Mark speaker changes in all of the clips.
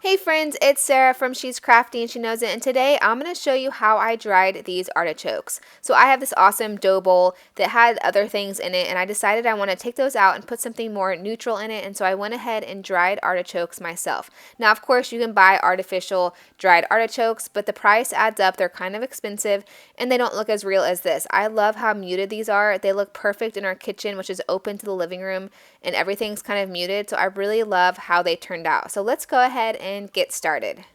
Speaker 1: Hey friends, it's Sarah from She's Crafty and She Knows It, and today I'm going to show you how I dried these artichokes. So I have this awesome dough bowl that had other things in it, and I decided I want to take those out and put something more neutral in it, and so I went ahead and dried artichokes myself. Now of course you can buy artificial dried artichokes, but the price adds up. They're kind of expensive and they don't look as real as this. I love how muted these are. They look perfect in our kitchen, which is open to the living room, and everything's kind of muted, so I really love how they turned out. So let's go ahead and get started.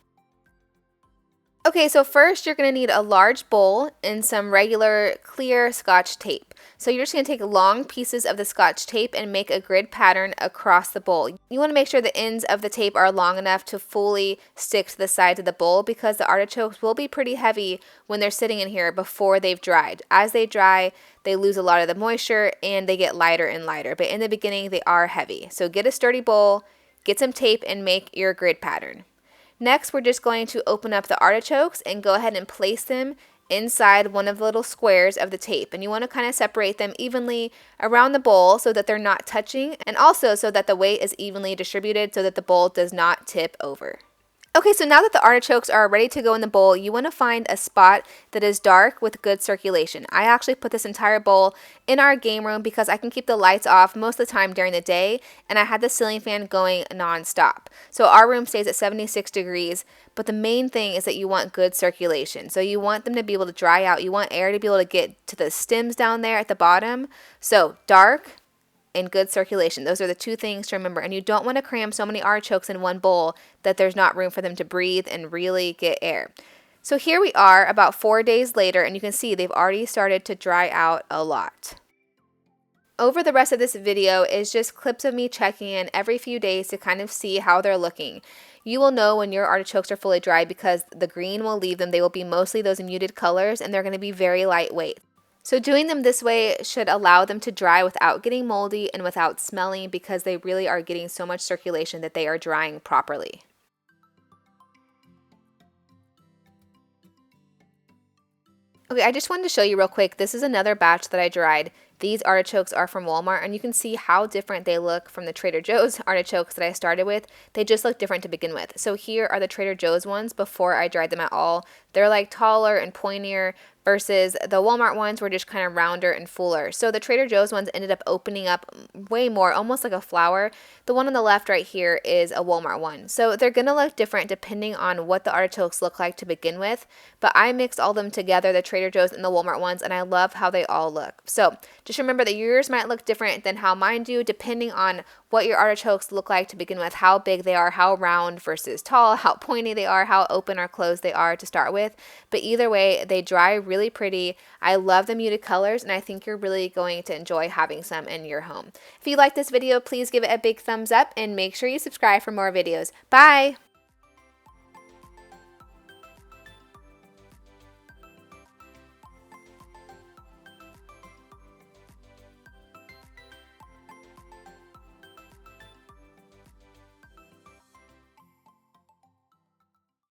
Speaker 1: Okay, so first you're going to need a large bowl and some regular clear Scotch tape. So you're just going to take long pieces of the Scotch tape and make a grid pattern across the bowl. You want to make sure the ends of the tape are long enough to fully stick to the sides of the bowl, because the artichokes will be pretty heavy when they're sitting in here before they've dried. As they dry, they lose a lot of the moisture and they get lighter and lighter, but in the beginning they are heavy. So get a sturdy bowl, get some tape, and make your grid pattern. Next, we're just going to open up the artichokes and go ahead and place them inside one of the little squares of the tape. And you want to kind of separate them evenly around the bowl so that they're not touching, and also so that the weight is evenly distributed so that the bowl does not tip over. Okay, so now that the artichokes are ready to go in the bowl, you want to find a spot that is dark with good circulation. I actually put this entire bowl in our game room because I can keep the lights off most of the time during the day, and I had the ceiling fan going non-stop. So our room stays at 76 degrees, but the main thing is that you want good circulation. So you want them to be able to dry out. You want air to be able to get to the stems down there at the bottom. So dark and good circulation. Those are the two things to remember. And you don't want to cram so many artichokes in one bowl that there's not room for them to breathe and really get air. So here we are about 4 days later, and you can see they've already started to dry out a lot. Over the rest of this video is just clips of me checking in every few days to kind of see how they're looking. You will know when your artichokes are fully dry because the green will leave them. They will be mostly those muted colors, and they're going to be very lightweight. So doing them this way should allow them to dry without getting moldy and without smelling, because they really are getting so much circulation that they are drying properly. Okay, I just wanted to show you real quick. This is another batch that I dried. These artichokes are from Walmart, and you can see how different they look from the Trader Joe's artichokes that I started with. They just look different to begin with. So here are the Trader Joe's ones before I dried them at all. They're like taller and pointier, versus the Walmart ones were just kind of rounder and fuller. So the Trader Joe's ones ended up opening up way more, almost like a flower. The one on the left right here is a Walmart one. So they're going to look different depending on what the artichokes look like to begin with. But I mixed all them together, the Trader Joe's and the Walmart ones, and I love how they all look. So just remember that yours might look different than how mine do, depending on what your artichokes look like to begin with, how big they are, how round versus tall, how pointy they are, how open or closed they are to start with. But either way, they dry really pretty. I love the muted colors, and I think you're really going to enjoy having some in your home. If you like this video, please give it a big thumbs up and make sure you subscribe for more videos. Bye!